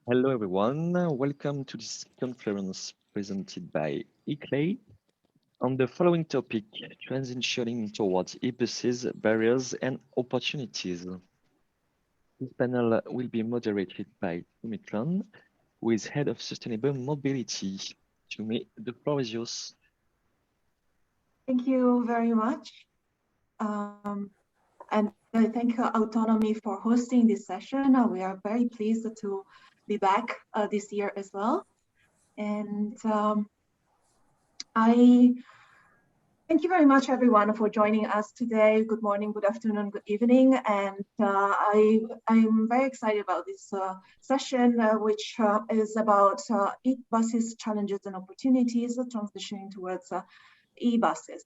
Hello, everyone. Welcome to this conference presented by eClay on the following topic, transitioning towards e-buses, barriers and opportunities. This panel will be moderated by Tumitran, who is Head of Sustainable Mobility. Tumi, the floor is yours. Thank you very much. And I thank Autonomy for hosting this session. We are very pleased to be back this year as well. And I thank you very much, everyone, for joining us today. Good morning, good afternoon, good evening. And I'm very excited about this session, which is about e-buses, challenges and opportunities, transitioning towards e-buses.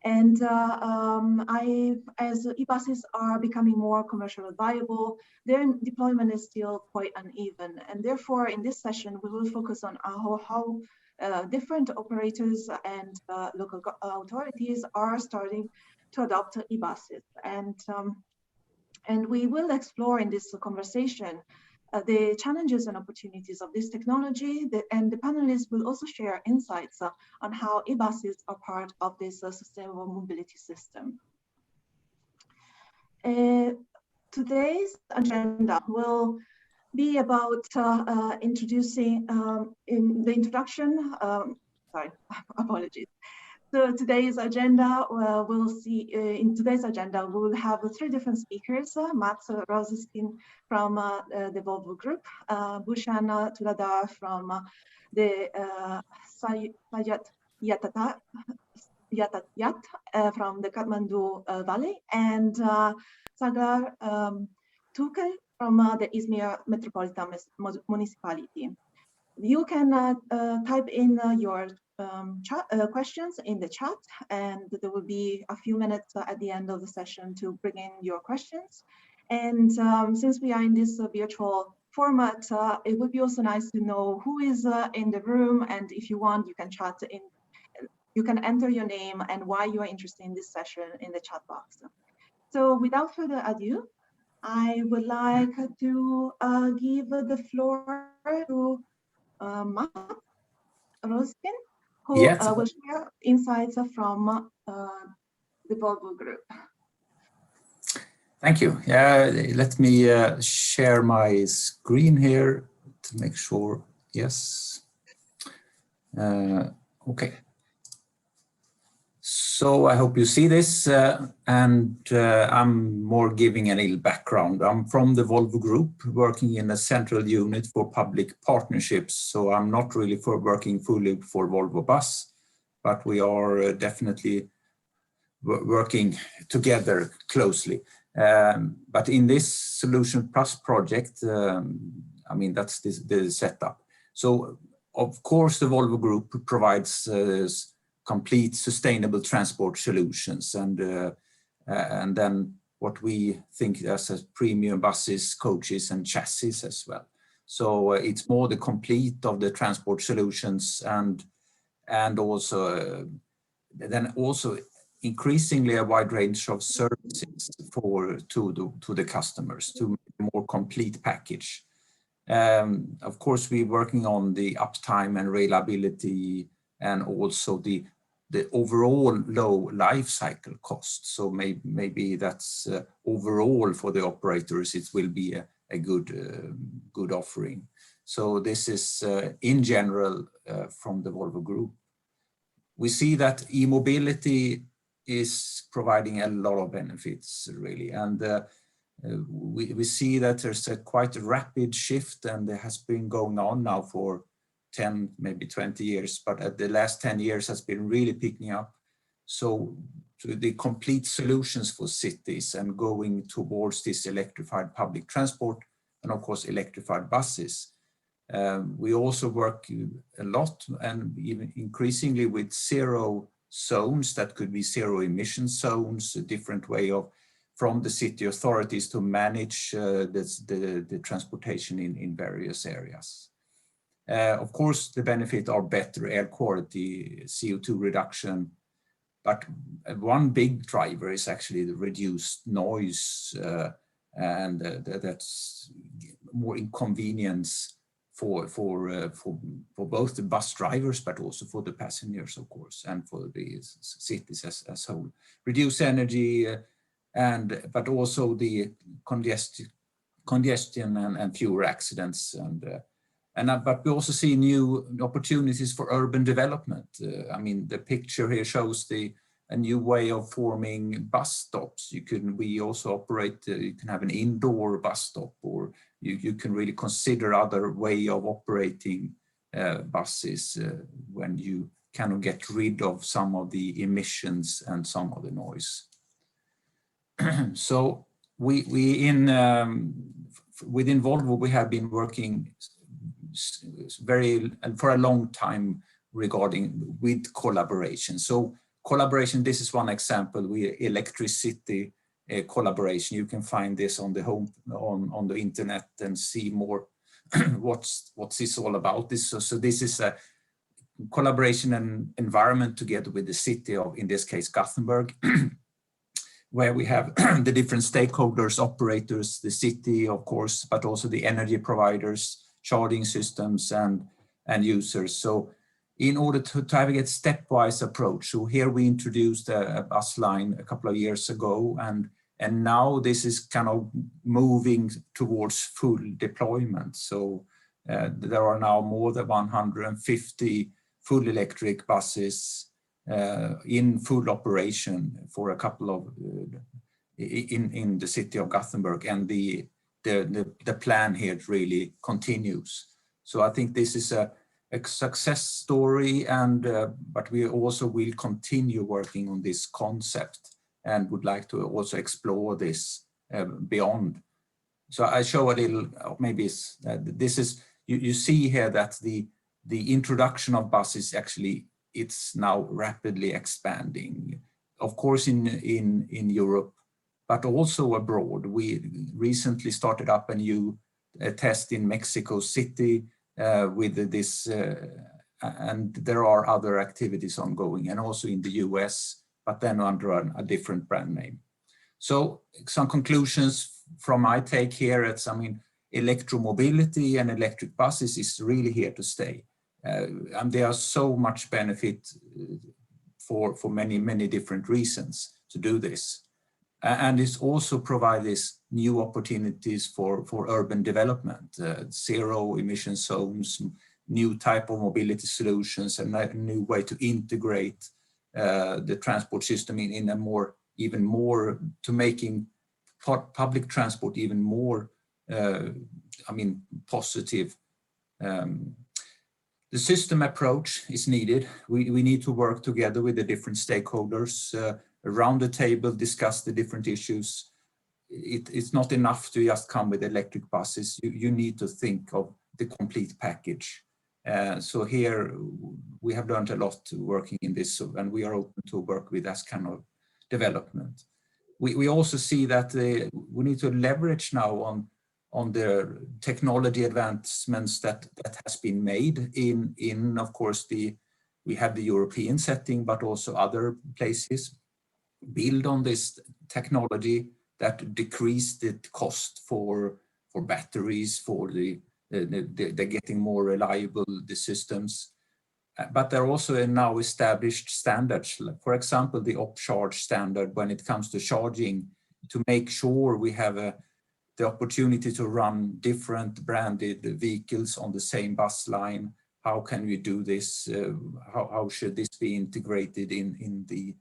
And as e-buses are becoming more commercially viable, their deployment is still quite uneven. And therefore, in this session, we will focus on how different operators and local authorities are starting to adopt e-buses. And we will explore in this conversation the challenges and opportunities of this technology, and the panelists will also share insights on how e-buses are part of this sustainable mobility system. Today's agenda will be about introducing, in the introduction, apologies. So today's agenda, in today's agenda, we will have three different speakers, Mats Roseskin from the Volvo Group, Bhushan Tuladar from the Sayat Yatat from the Kathmandu Valley, and Sagar Tuke from the Izmir Metropolitan Municipality. You can type in your questions in the chat, and there will be a few minutes at the end of the session to bring in your questions. And since we are in this virtual format, it would be also nice to know who is in the room, and if you want, you can chat in. You can enter your name and why you are interested in this session in the chat box. So without further ado, I would like to give the floor to Mats Roskin, who will share insights from the Volvo Group. Thank you. Let me share my screen here to make sure. Yes. Okay. So I hope you see this, and I'm more giving a little background. I'm from the Volvo Group, working in a central unit for public partnerships. So I'm not really working fully for Volvo Bus, but we are definitely working together closely. But in this Solution Plus project, I mean, that's the setup. So of course, the Volvo Group provides complete sustainable transport solutions, and then what we think as premium buses, coaches and chassis as well. So it's more the complete of the transport solutions, and also then also increasingly a wide range of services to the customers, to make a more complete package. Of course, we're working on the uptime and reliability, and also the overall low life cycle cost. So maybe that's overall for the operators, it will be a good offering. So this is in general from the Volvo Group. We see that e-mobility is providing a lot of benefits, really, and we see that there's a quite rapid shift, and it has been going on now for 10, maybe 20 years, but the last 10 years has been really picking up. So the complete solutions for cities and going towards this electrified public transport, and of course electrified buses. We also work a lot, and even increasingly, with zero zones. That could be zero emission zones, a different way of from the city authorities to manage the transportation in various areas. Of course, the benefits are better air quality, CO2 reduction, but one big driver is actually the reduced noise, and that's more inconvenience for both the bus drivers, but also for the passengers, of course, and for the cities as whole. Reduce energy, but also the congestion and fewer accidents, but we also see new opportunities for urban development. I mean, the picture here shows a new way of forming bus stops. We also operate, you can have an indoor bus stop, or you can really consider other way of operating buses when you kind of get rid of some of the emissions and some of the noise. So within Volvo, we have been working for a long time with collaboration. So collaboration, this is one example. Electricity collaboration. You can find this on the internet and see more what's this all about. So this is a collaboration and environment together with the city of, in this case, Gothenburg, where we have the different stakeholders, operators, the city, of course, but also the energy providers, charging systems, and users. So in order to have a stepwise approach, so here we introduced a bus line a couple of years ago, and now this is kind of moving towards full deployment. So there are now more than 150 full electric buses in full operation for a couple of in the city of Gothenburg, and the plan here really continues. So I think this is a success story, and but we also will continue working on this concept and would like to also explore this beyond. So I show a little, maybe this is, you see here that the introduction of buses actually, it's now rapidly expanding, of course in Europe, but also abroad. We recently started up a new test in Mexico City with this, and there are other activities ongoing, and also in the US, but then under a different brand name. So some conclusions from my take here, I mean, electromobility and electric buses is really here to stay. And there are so much benefit for many different reasons to do this. And it also provides new opportunities for urban development, zero emission zones, new type of mobility solutions, and a new way to integrate the transport system in a more, even more, to making public transport even more, I mean, positive. The system approach is needed. We need to work together with the different stakeholders around the table, discuss the different issues. It's not enough to just come with electric buses. You need to think of the complete package. So here we have learned a lot working in this, and we are open to work with that kind of development. We also see that we need to leverage now on the technology advancements that has been made in of course we have the European setting, but also other places. Build on this technology that decrease the cost for batteries, for they're getting more reliable, the systems. But there are also now established standards, for example, the upcharge standard when it comes to charging, to make sure we have the opportunity to run different branded vehicles on the same bus line. How can we do this? How should this be integrated in the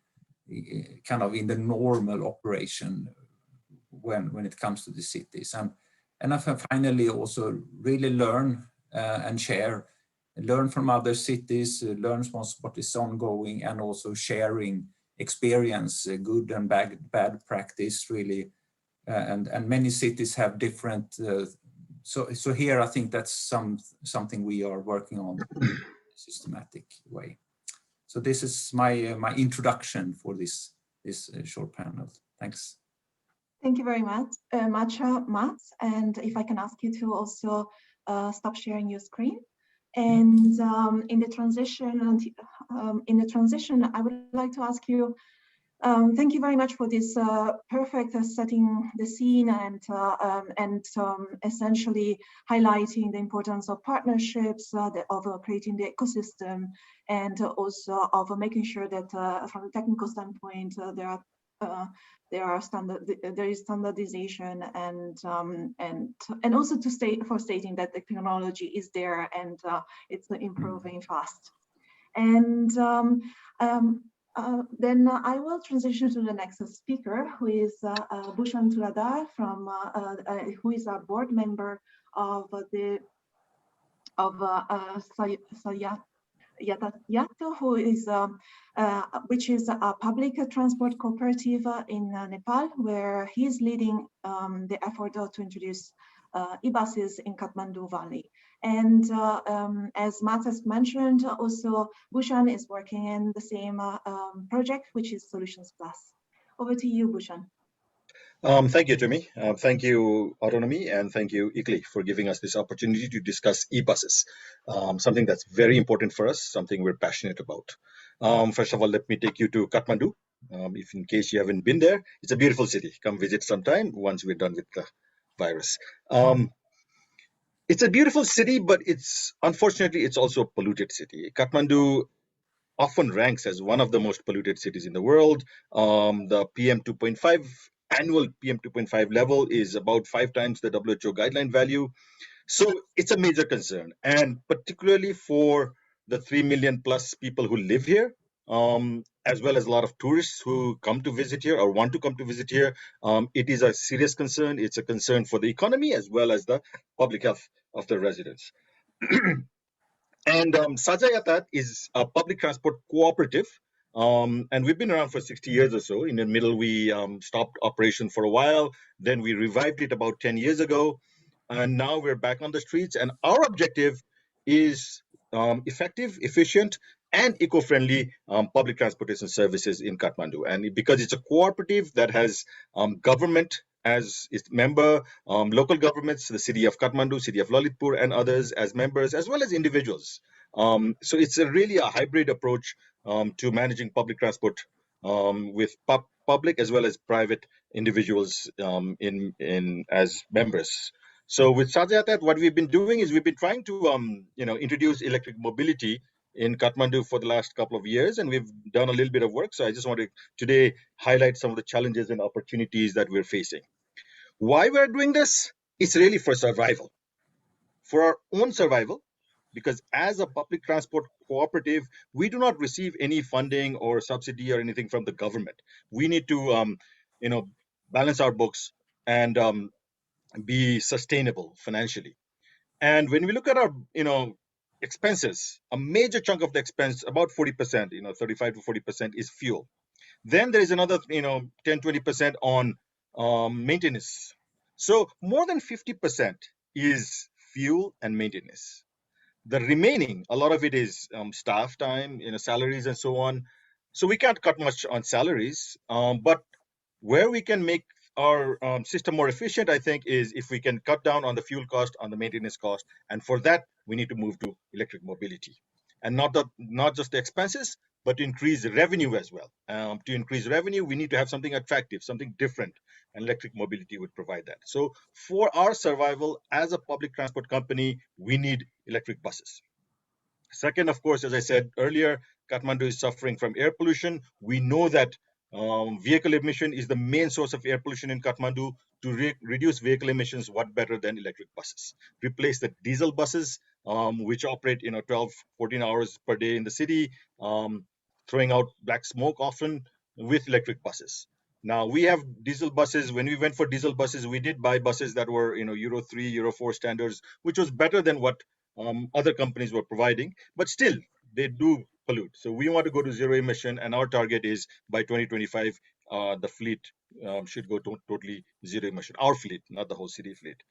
kind of in the normal operation when it comes to the cities? And I finally also really learn and share, learn from other cities, learn what is ongoing, and also sharing experience, good and bad practice, really. And many cities have different, so here I think that's something we are working on in a systematic way. So this is my introduction for this short panel. Thanks. Thank you very much, Mats. And if I can ask you to also stop sharing your screen. And in the transition, I would like to ask you, Thank you very much for this perfect setting the scene and essentially highlighting the importance of partnerships, of creating the ecosystem, and also of making sure that from a technical standpoint there is standardization and also stating that the technology is there and it's improving fast. And then I will transition to the next speaker, who is Bhushan Tuladar, who is a board member of Yato, which is a public transport cooperative in Nepal, where he is leading the effort to introduce e-buses in Kathmandu Valley. And as Matt has mentioned, also Bhushan is working in the same project, which is Solutions Plus. Over to you, Bhushan. Thank you, Jimmy. Thank you, Autonomy, and thank you, ICLEI, for giving us this opportunity to discuss e-buses, something that's very important for us, something we're passionate about. First of all, let me take you to Kathmandu. If in case you haven't been there, it's a beautiful city. Come visit sometime once we're done with the virus. It's a beautiful city, but unfortunately, it's also a polluted city. Kathmandu often ranks as one of the most polluted cities in the world. The PM 2.5 annual PM 2.5 level is about 5 times the WHO guideline value. So it's a major concern, and particularly for the 3 million plus people who live here, as well as a lot of tourists who come to visit here or want to come to visit here. It is a serious concern. It's a concern for the economy as well as the public health of the residents. And Saja Yatat is a public transport cooperative, and we've been around for 60 years or so. In the middle, we stopped operation for a while. Then we revived it about 10 years ago, and now we're back on the streets. And our objective is effective, efficient, and eco-friendly public transportation services in Kathmandu. And because it's a cooperative that has government as its member, local governments, the city of Kathmandu, city of Lalitpur, and others as members, as well as individuals. So it's really a hybrid approach to managing public transport with public as well as private individuals as members. So with Sajayatat, what we've been doing is we've been trying to introduce electric mobility in Kathmandu for the last couple of years, and we've done a little bit of work. So I just want to today highlight some of the challenges and opportunities that we're facing. Why we're doing this? It's really for survival, for our own survival, because as a public transport cooperative, we do not receive any funding or subsidy or anything from the government. We need to, balance our books and be sustainable financially. And when we look at our, expenses, a major chunk of the expense, about 40%, 35 to 40% is fuel. Then there is another, 10, 20% on maintenance. So more than 50% is fuel and maintenance. The remaining, a lot of it is staff time, salaries and so on. So we can't cut much on salaries, but where we can make our system more efficient, I think, is if we can cut down on the fuel cost, on the maintenance cost, and for that we need to move to electric mobility, and not just the expenses, but to increase revenue as well. To increase revenue, we need to have something attractive, something different, and electric mobility would provide that. So for our survival as a public transport company, we need electric buses. Second, of course, as I said earlier, Kathmandu is suffering from air pollution. We know that vehicle emission is the main source of air pollution in Kathmandu. To reduce vehicle emissions, what better than electric buses? Replace the diesel buses, which operate 12, 14 hours per day in the city, throwing out black smoke often, with electric buses. Now we have diesel buses. When we went for diesel buses, we did buy buses that were Euro 3, Euro 4 standards, which was better than what other companies were providing, but still they do pollute. So we want to go to zero emission, and our target is by 2025, the fleet should go to totally zero emission. Our fleet, not the whole city fleet.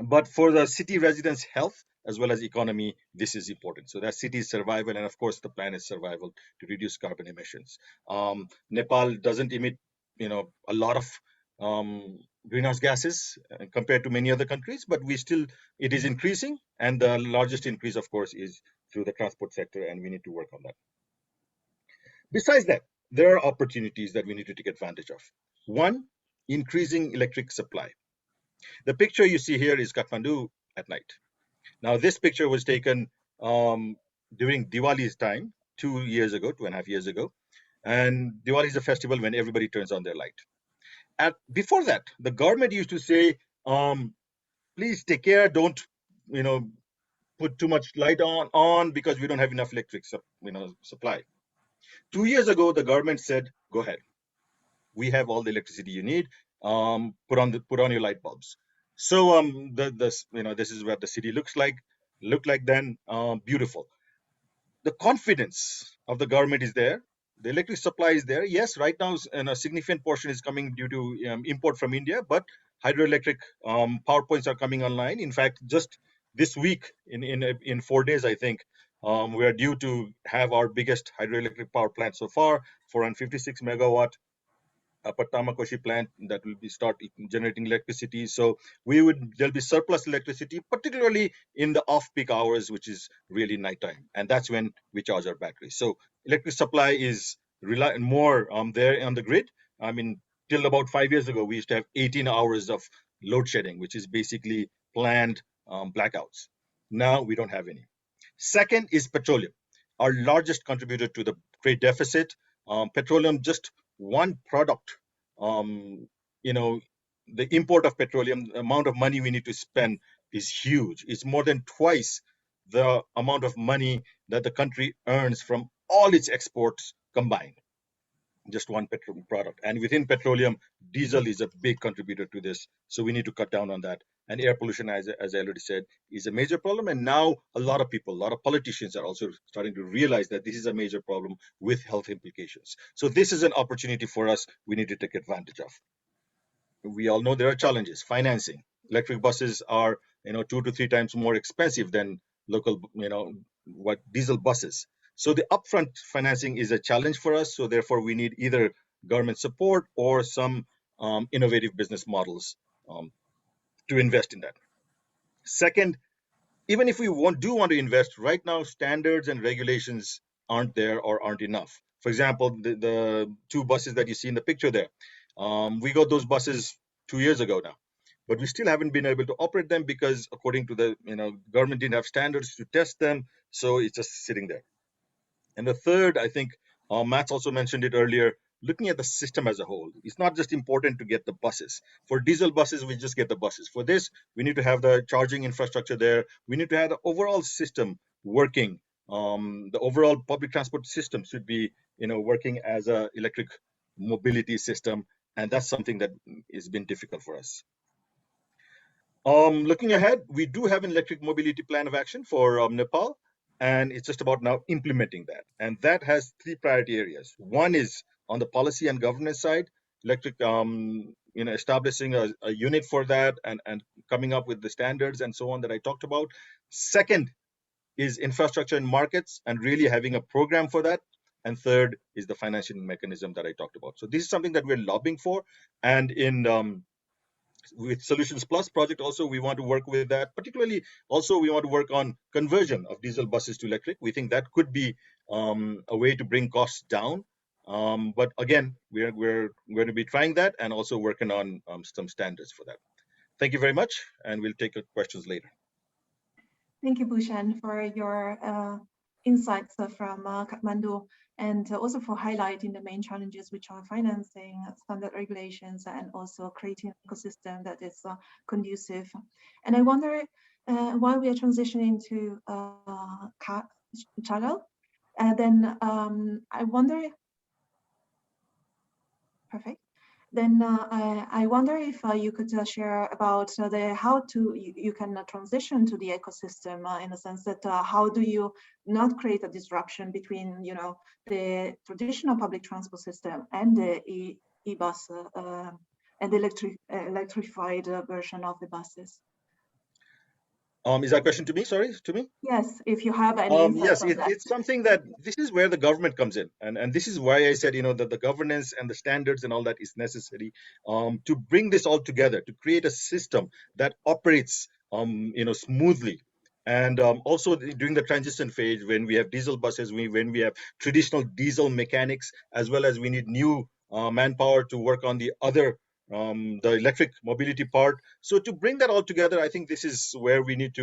But for the city residents' health as well as economy, this is important. So that city's survival, and of course the planet's survival, to reduce carbon emissions. Nepal doesn't emit, a lot of greenhouse gases compared to many other countries, but it is increasing, and the largest increase, of course, is through the transport sector, and we need to work on that. Besides that, there are opportunities that we need to take advantage of. One, increasing electric supply. The picture you see here is Kathmandu at night. Now, this picture was taken during Diwali's time, 2.5 years ago. And Diwali is a festival when everybody turns on their light. Before that, the government used to say, please take care, don't, put too much light on because we don't have enough electric supply. 2 years ago, the government said, go ahead. We have all the electricity you need. Put on your light bulbs. So this is what the city looked like then. Beautiful. The confidence of the government is there. The electric supply is there. Yes, right now, a significant portion is coming due to import from India, but hydroelectric power points are coming online. In fact, just this week, in 4 days, I think, we are due to have our biggest hydroelectric power plant so far, 456 megawatt. Patamakoshi plant that will be start generating electricity. So there'll be surplus electricity, particularly in the off-peak hours, which is really nighttime, and that's when we charge our batteries. So electric supply is more there on the grid. I mean, till about 5 years ago, we used to have 18 hours of load shedding, which is basically planned blackouts. Now we don't have any. Second is petroleum, our largest contributor to the trade deficit. Petroleum, just one product, the import of petroleum, the amount of money we need to spend is huge. It's more than twice the amount of money that the country earns from all its exports combined. Just one petroleum product. And within petroleum, diesel is a big contributor to this. So we need to cut down on that. And air pollution, as I already said, is a major problem. And now a lot of people, a lot of politicians are also starting to realize that this is a major problem with health implications. So this is an opportunity for us we need to take advantage of. We all know there are challenges. Financing. Electric buses are 2 to 3 times more expensive than local diesel buses. So the upfront financing is a challenge for us. So therefore, we need either government support or some innovative business models to invest in that. Second, even if we do want to invest, right now, standards and regulations aren't there or aren't enough. For example, the 2 buses that you see in the picture there, we got those buses 2 years ago now, but we still haven't been able to operate them because according to the government didn't have standards to test them. So it's just sitting there. And the third, I think, Matt's also mentioned it earlier, looking at the system as a whole. It's not just important to get the buses. For diesel buses, we just get the buses. For this, we need to have the charging infrastructure there. We need to have the overall system working. The overall public transport system should be, working as a electric mobility system. And that's something that has been difficult for us. Looking ahead, we do have an electric mobility plan of action for Nepal. And it's just about now implementing that. And that has 3 priority areas. One is on the policy and governance side, electric, establishing a unit for that and coming up with the standards and so on that I talked about. Second is infrastructure and markets and really having a program for that. And third is the financing mechanism that I talked about. So this is something that we're lobbying for. And with Solutions Plus project also, we want to work with that. Particularly, also we want to work on conversion of diesel buses to electric. We think that could be a way to bring costs down. But again, we're going to be trying that and also working on some standards for that. Thank you very much, and we'll take questions later. Thank you, Bhushan, for your insights from Kathmandu, and also for highlighting the main challenges, which are financing, standard regulations, and also creating an ecosystem that is conducive. And I wonder, while we are transitioning to Chalo, then I wonder, perfect. Then I wonder if you could share about how you can transition to the ecosystem in the sense that how do you not create a disruption between the traditional public transport system and the e-bus and the electrified version of the buses. Is that a question to me? Sorry, to me? Yes, if you have any. Yes, it's something that this is where the government comes in, and this is why I said that the governance and the standards and all that is necessary to bring this all together, to create a system that operates smoothly And also during the transition phase, when we have diesel buses, when we have traditional diesel mechanics, as well as we need new manpower to work on the other, the electric mobility part. So to bring that all together, I think this is where we need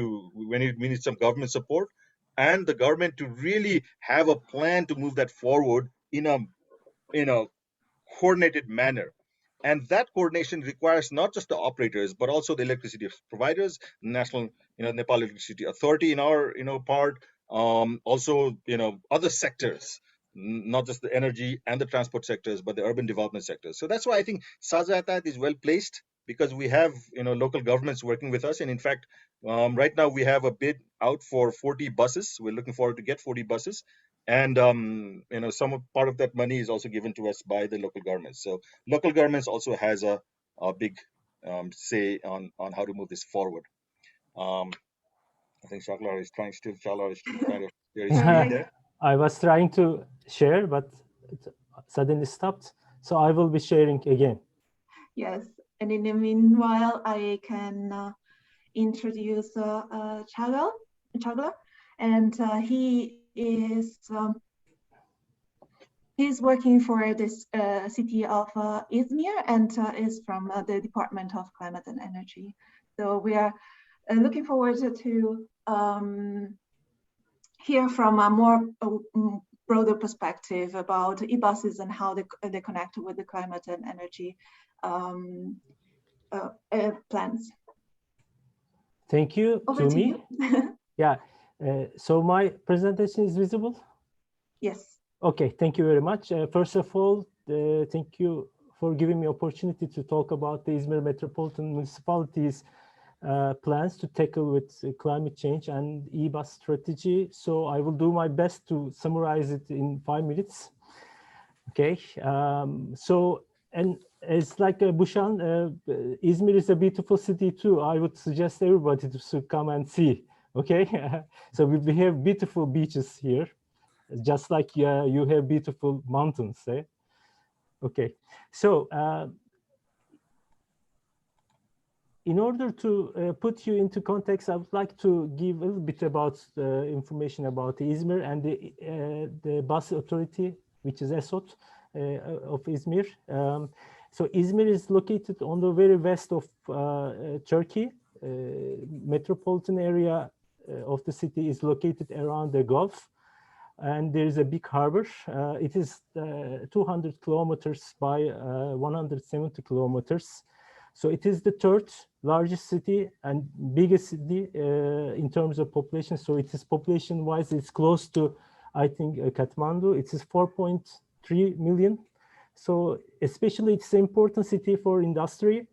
some government support, and the government to really have a plan to move that forward in a coordinated manner. And that coordination requires not just the operators, but also the electricity providers, national, Nepal Electricity Authority in our, part, also, other sectors, not just the energy and the transport sectors, but the urban development sectors. So that's why I think Sajatat is well placed, because we have, local governments working with us. And in fact, right now we have a bid out for 40 buses. We're looking forward to get 40 buses. And some part of that money is also given to us by the local governments. So local governments also has a big say on how to move this forward. I think Shaklar is trying to kind of share his screen there. I was trying to share, but it suddenly stopped. So I will be sharing again. Yes, and in the meanwhile, I can introduce Chagla, and he's working for this city of Izmir, and is from the Department of Climate and Energy. So we are looking forward to hear from a more broader perspective about e-buses and how they connect with the climate and energy plans. Thank you. Over to you. Yeah. So my presentation is visible? Yes. Okay, thank you very much. First of all, thank you for giving me opportunity to talk about the Izmir Metropolitan Municipality's plans to tackle with climate change and e-bus strategy. So I will do my best to summarize it in 5 minutes. Okay, and it's like Bushan, Izmir is a beautiful city too. I would suggest everybody to come and see. Okay, so we have beautiful beaches here, just like you have beautiful mountains. Eh? Okay, so in order to put you into context, I would like to give a little bit about information about Izmir and the bus authority, which is ESOT of Izmir. So Izmir is located on the very west of Turkey. Metropolitan area of the city is located around the Gulf, and there is a big harbor. It is 200 kilometers by 170 kilometers. So it is the third largest city and biggest city in terms of population. So it is population-wise, it's close to, I think, Kathmandu. It is 4.3 million. So especially it's an important city for industry,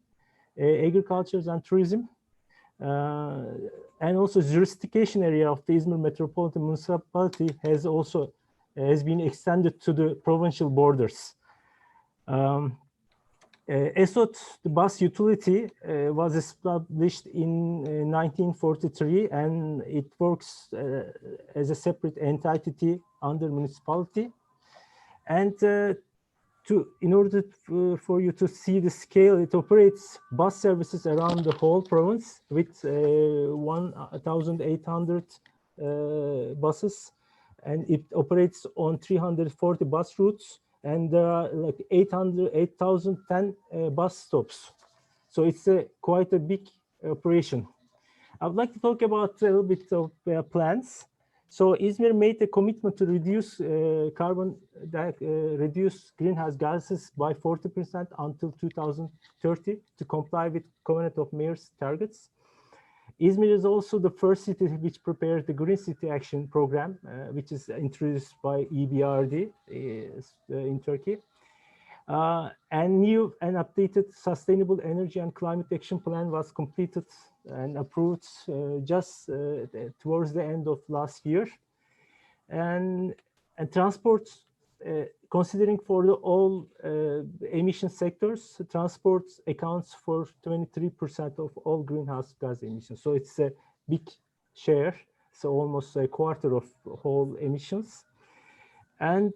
agriculture and tourism. And also jurisdiction area of the Izmir Metropolitan Municipality has been extended to the provincial borders. ESOT, the bus utility, was established in 1943, and it works as a separate entity under municipality. And in order for you to see the scale, it operates bus services around the whole province with 1,800 buses, and it operates on 340 bus routes, and there are like 8,010 bus stops. So it's quite a big operation. I would like to talk about a little bit of plans. So Izmir made a commitment to reduce reduce greenhouse gases by 40% until 2030 to comply with Covenant of Mayors targets. Izmir is also the first city which prepared the Green City Action Program, which is introduced by EBRD in Turkey. And new and updated Sustainable Energy and Climate Action Plan was completed and approved just towards the end of last year. And transport, considering for all emission sectors, transport accounts for 23% of all greenhouse gas emissions. So it's a big share, so almost a quarter of whole emissions. And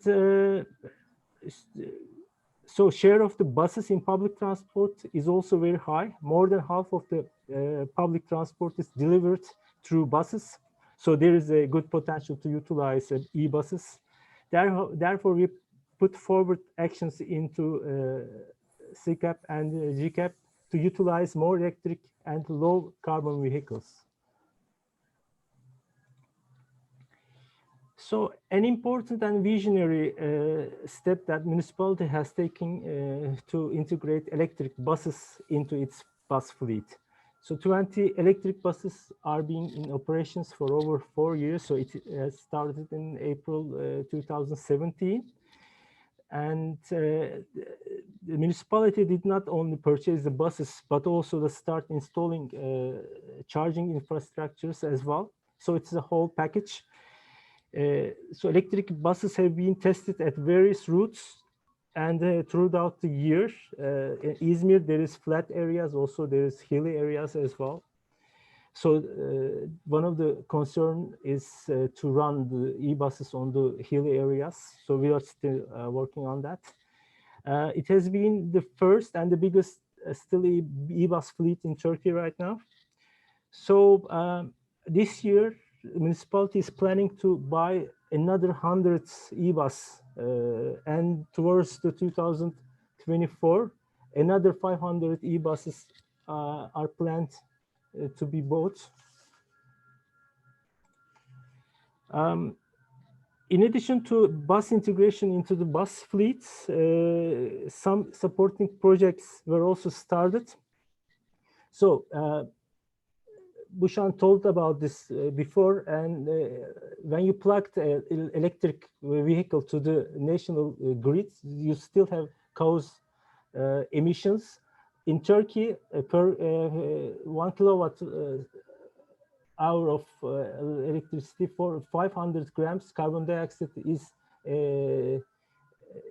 so share of the buses in public transport is also very high. More than half of the public transport is delivered through buses. So there is a good potential to utilize e-buses. Therefore, we put forward actions into CCAP and GCAP to utilize more electric and low carbon vehicles. So an important and visionary step that municipality has taken to integrate electric buses into its bus fleet. So 20 electric buses are being in operations for over 4 years. So it started in April 2017. And the municipality did not only purchase the buses, but also to start installing charging infrastructures as well. So it's a whole package. So electric buses have been tested at various routes and throughout the year. In Izmir, there is flat areas, also there is hilly areas as well. So one of the concern is to run the e-buses on the hilly areas. So we are still working on that. It has been the first and the biggest still e-bus fleet in Turkey right now. So this year, the municipality is planning to buy another 100 e-bus, and towards the 2024, another 500 e-buses are planned to be bought. In addition to bus integration into the bus fleets, some supporting projects were also started. So Bushan told about this before, and when you plug an electric vehicle to the national grid, you still have cause emissions. In Turkey, per 1 kilowatt hour of electricity, for 500 grams carbon dioxide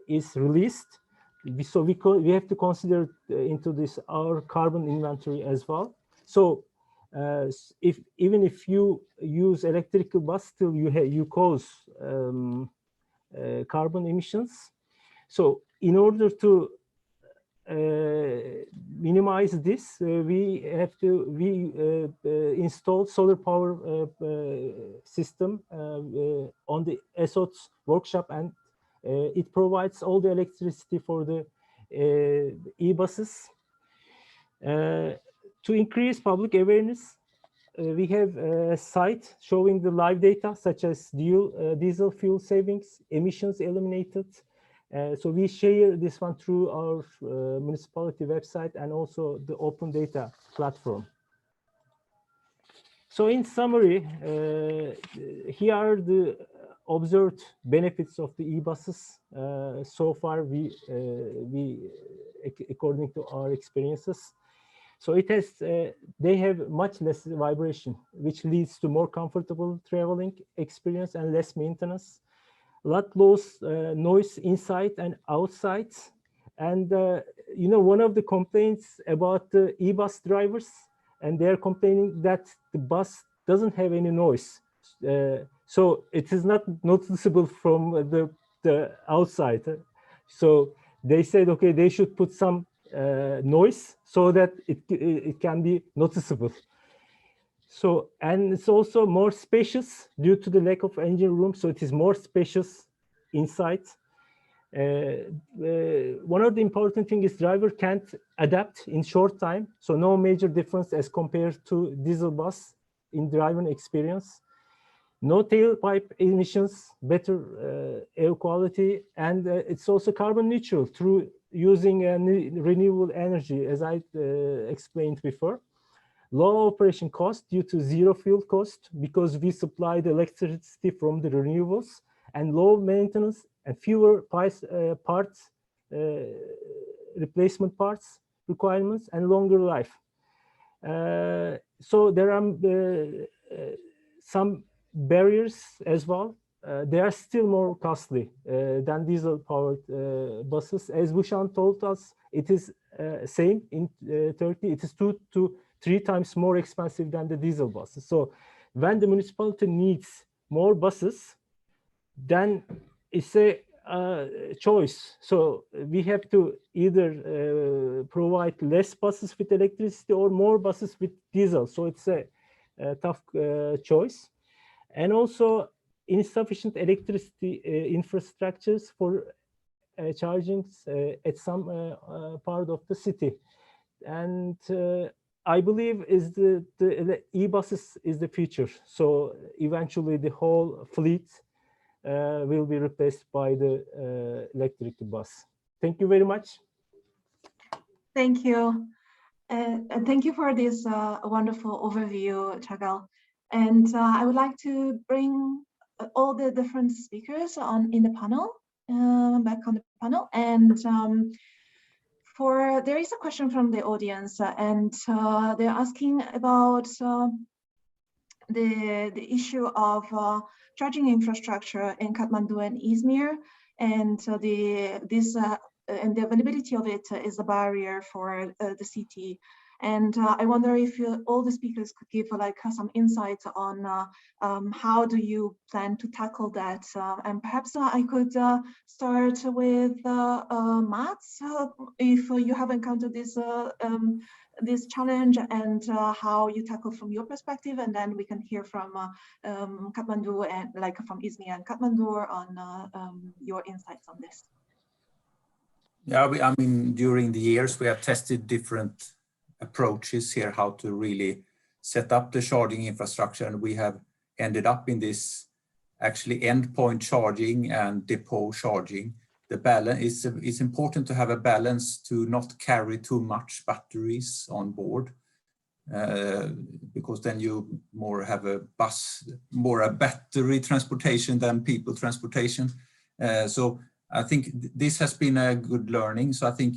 is released. So we have to consider into this our carbon inventory as well. So even if you use electrical bus, still you cause carbon emissions. So in order to minimize this, we installed solar power system on the ESOT's workshop, and it provides all the electricity for the e-buses. To increase public awareness, we have a site showing the live data such as diesel fuel savings, emissions eliminated. So we share this one through our municipality website and also the open data platform. So in summary, here are the observed benefits of the e-buses. So far, we according to our experiences. So it has, they have much less vibration, which leads to more comfortable traveling experience and less maintenance. A lot less noise inside and outside. And you know, one of the complaints about the e-bus drivers, and they're complaining that the bus doesn't have any noise. So it is not noticeable from the outside. So they said, okay, they should put some noise so that it can be noticeable. So, and it's also more spacious due to the lack of engine room. So it is more spacious inside. One of the important things is driver can't adapt in short time. So no major difference as compared to diesel bus in driving experience. No tailpipe emissions, better air quality, and it's also carbon neutral through using renewable energy, as I explained before. Low operation cost due to zero fuel cost because we supply the electricity from the renewables, and low maintenance and fewer parts, replacement parts requirements, and longer life. So there are some barriers as well. They are still more costly than diesel-powered buses. As Bushan told us, it is same in Turkey. It is 2 to 3 times more expensive than the diesel buses. So when the municipality needs more buses, then it's a choice. So we have to either provide less buses with electricity or more buses with diesel. So it's a tough choice. and also insufficient electricity infrastructures for charging at some part of the city. And I believe is the e-buses is the future. So eventually the whole fleet will be replaced by the electric bus. Thank you very much. Thank you. And thank you for this wonderful overview, Chagal. And I would like to bring all the different speakers on in the panel, back on the panel. And there is a question from the audience, and they're asking about the issue of charging infrastructure in Kathmandu and Izmir, and and the availability of it is a barrier for the city. And I wonder if all the speakers could give some insight on how do you plan to tackle that? And perhaps I could start with Mats, if you have encountered this challenge and how you tackle from your perspective, and then we can hear from Kathmandu and from Izmir and Kathmandu on your insights on this. Yeah, I mean, during the years, we have tested different approaches here, how to really set up the charging infrastructure. And we have ended up in this actually endpoint charging and depot charging. The balance is important to have a balance to not carry too much batteries on board, because then you have a battery transportation than people transportation. So I think this has been a good learning. So I think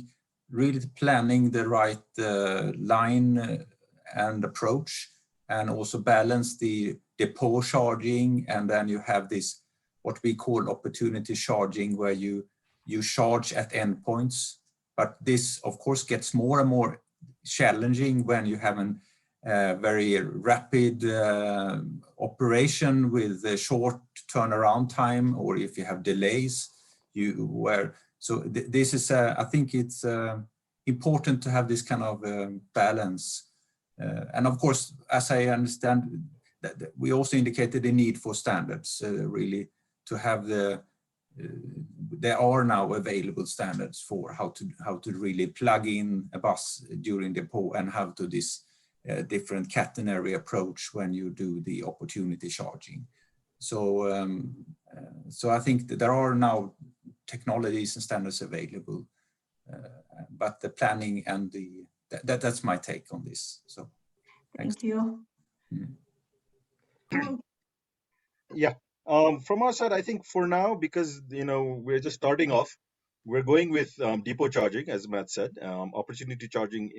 really planning the right line and approach, and also balance the depot charging, and then you have this what we call opportunity charging, where you charge at endpoints. But this of course gets more and more challenging when you have a very rapid operation with a short turnaround time, or if you have delays. This is, I think it's important to have this kind of balance. And of course, as I understand, that we also indicated the need for standards, really to have there are now available standards for how to really plug in a bus during depot, and how to this different catenary approach when you do the opportunity charging. So I think that there are now technologies and standards available, but the planning and that's my take on this. So thank you. Yeah, from our side, I think for now, because we're just starting off, we're going with depot charging, as Matt said. Opportunity charging,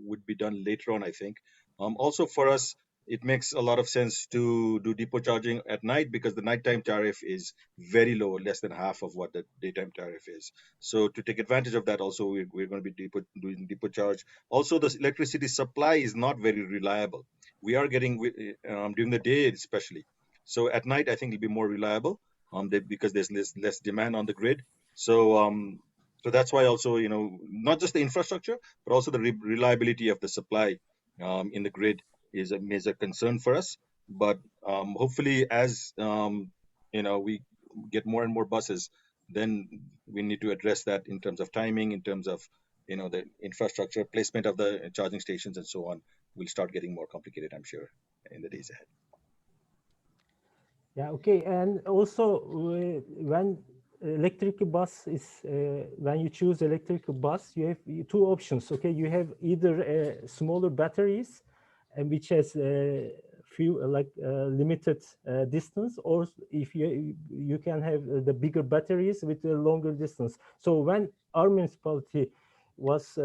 would be done later on, I think. Also for us, it makes a lot of sense to do depot charging at night, because the nighttime tariff is very low, less than half of what the daytime tariff is. So to take advantage of that, also we're going to be doing depot charge. Also, the electricity supply is not very reliable. We are getting during the day especially. So at night, I think it'll be more reliable because there's less demand on the grid. So that's why also, not just the infrastructure, but also the reliability of the supply in the grid is a major concern for us. But hopefully, as we get more and more buses, then we need to address that in terms of timing, in terms of the infrastructure, placement of the charging stations, and so on. Will start getting more complicated, I'm sure, in the days ahead. Yeah, okay. And also when electric bus is, when you choose electric bus, you have two options. Okay, you have either smaller batteries, and which has few limited distance, or if you can have the bigger batteries with a longer distance. So when our municipality was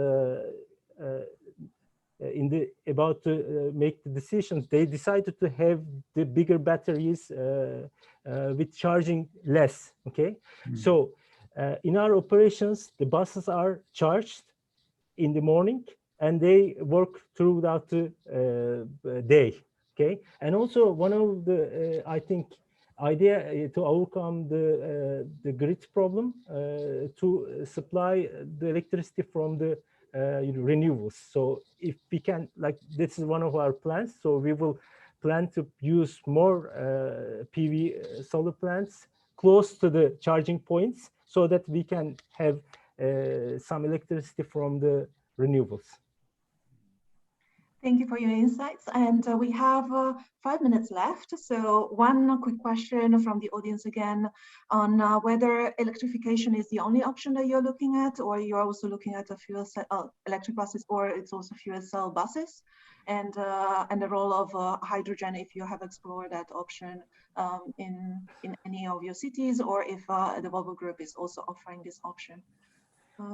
about to make the decisions, they decided to have the bigger batteries with charging less. Okay, so in our operations, the buses are charged in the morning and they work throughout the day. Okay, and also one of the I think idea to overcome the grid problem to supply the electricity from the renewables. So if we can, this is one of our plans. So we will plan to use more PV solar plants close to the charging points so that we can have some electricity from the renewables. Thank you for your insights. And we have 5 minutes left. So one quick question from the audience again on whether electrification is the only option that you're looking at, or you're also looking at a fuel cell electric buses, or it's also fuel cell buses, and the role of hydrogen, if you have explored that option in any of your cities, or if the Volvo Group is also offering this option.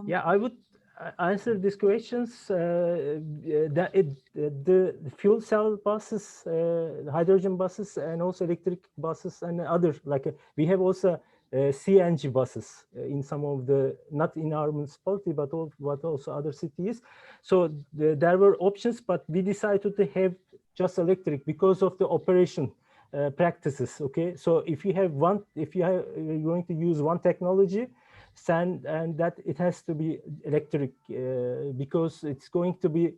Yeah, I would answer these questions. The fuel cell buses, hydrogen buses, and also electric buses, and other, like we have also CNG buses in some of the, not in our municipality, but also other cities. So there were options, but we decided to have just electric because of the operation practices. Okay, so if you have one, you're going to use one technology, and that it has to be electric because it's going to be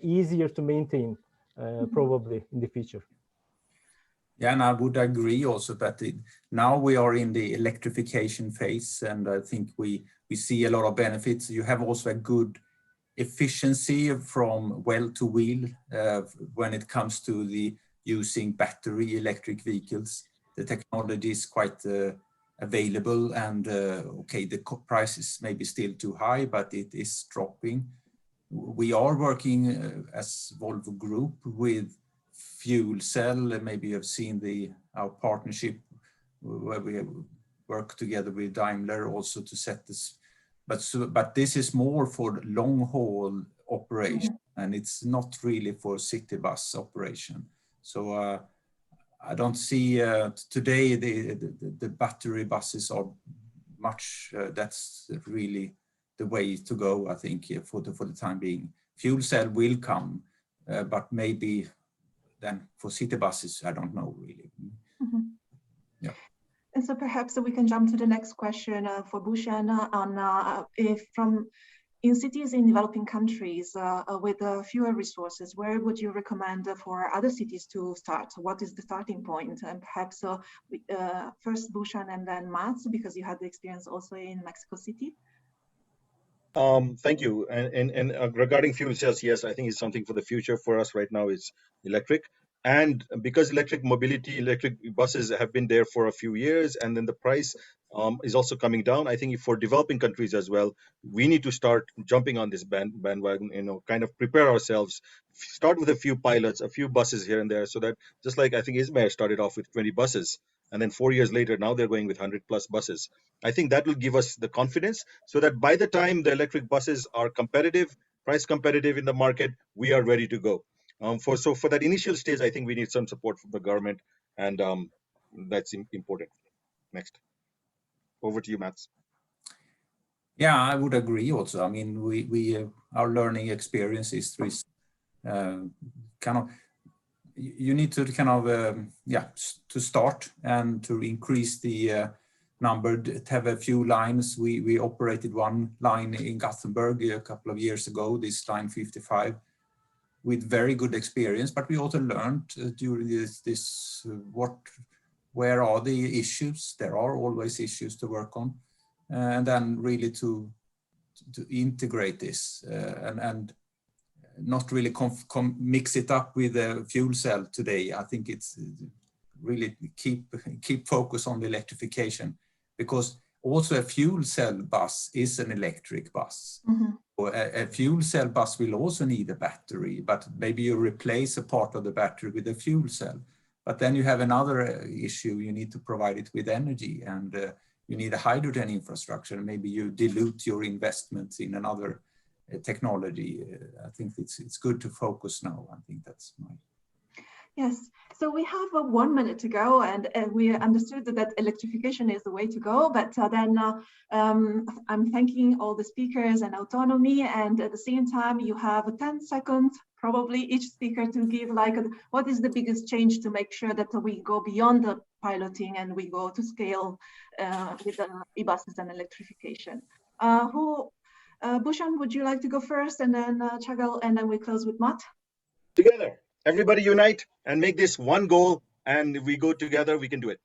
easier to maintain probably in the future. Yeah, and I would agree also that now we are in the electrification phase, and I think we see a lot of benefits. You have also a good efficiency from well to wheel when it comes to the using battery electric vehicles. The technology is quite available, and okay, the price is maybe still too high, but it is dropping. We are working as Volvo Group with fuel cell. Maybe you have seen our partnership where we work together with Daimler also to set this. But this is more for long haul operation, and it's not really for city bus operation. So I don't see today the battery buses are much. That's really the way to go, I think, for the time being. Fuel cell will come, but maybe then for city buses, I don't know really. Yeah. And so perhaps we can jump to the next question for Bhushan on if in cities in developing countries with fewer resources, where would you recommend for other cities to start? What is the starting point? And perhaps first Bhushan and then Mats, because you had the experience also in Mexico City. Thank you. And regarding fuel cells, yes, I think it's something for the future. For us right now, it's electric. And because electric mobility, electric buses have been there for a few years, and then the price is also coming down. I think for developing countries as well, we need to start jumping on this bandwagon, kind of prepare ourselves, start with a few pilots, a few buses here and there, so that just like I think Izmir started off with 20 buses, and then 4 years later, now they're going with 100 plus buses. I think that will give us the confidence so that by the time the electric buses are competitive, price competitive in the market, we are ready to go. For that initial stage, I think we need some support from the government, and that's important. Next, over to you, Mats. Yeah, I would agree also. I mean, our learning experience is kind of, you need to kind of, to start and to increase the number, to have a few lines. We operated one line in Gothenburg a couple of years ago, this line 55, with very good experience, but we also learned during this where are the issues? There are always issues to work on, and then really to integrate this and not really mix it up with a fuel cell today. I think it's really keep focus on the electrification, because also a fuel cell bus is an electric bus. A fuel cell bus will also need a battery, but maybe you replace a part of the battery with a fuel cell. But then you have another issue, you need to provide it with energy, and you need a hydrogen infrastructure. Maybe you dilute your investments in another technology. I think it's good to focus now. I think that's my... Yes, so we have 1 minute to go, and we understood that electrification is the way to go, but then I'm thanking all the speakers and Autonomy, and at the same time you have 10 seconds, probably each speaker, to give like what is the biggest change to make sure that we go beyond the piloting and we go to scale with the e-buses and electrification. Bhushan, would you like to go first, and then Chagal, and then we close with Matt? Together. Everybody unite and make this one goal, and if we go together, we can do it.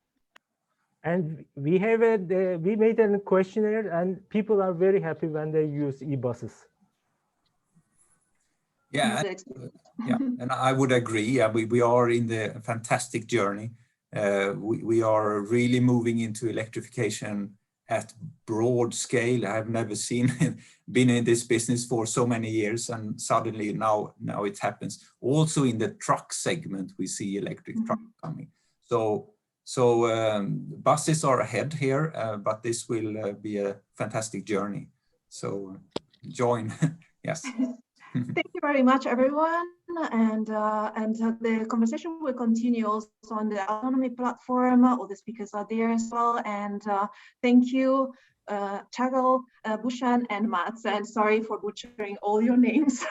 And we have we made a questionnaire, and people are very happy when they use e-buses. Yeah, yeah, and I would agree. Yeah, we are in the fantastic journey. We are really moving into electrification at broad scale. I've never been in this business for so many years, and suddenly now it happens. Also in the truck segment, we see electric trucks coming. So buses are ahead here, but this will be a fantastic journey. So join, yes. Thank you very much, everyone. And the conversation will continue also on the Autonomy platform. All the speakers are there as well. And thank you, Chagall, Bushan, and Mats. And sorry for butchering all your names.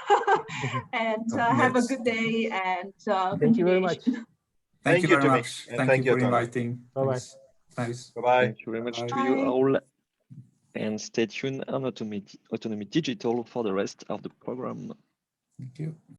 And have a good day and thank you very much. Thank you very much. And Thank you for Autonomy. inviting. Bye-bye. Thanks. Bye-bye. Thank you very much to Bye. you all. And stay tuned on Autonomy Digital for the rest of the program. Thank you.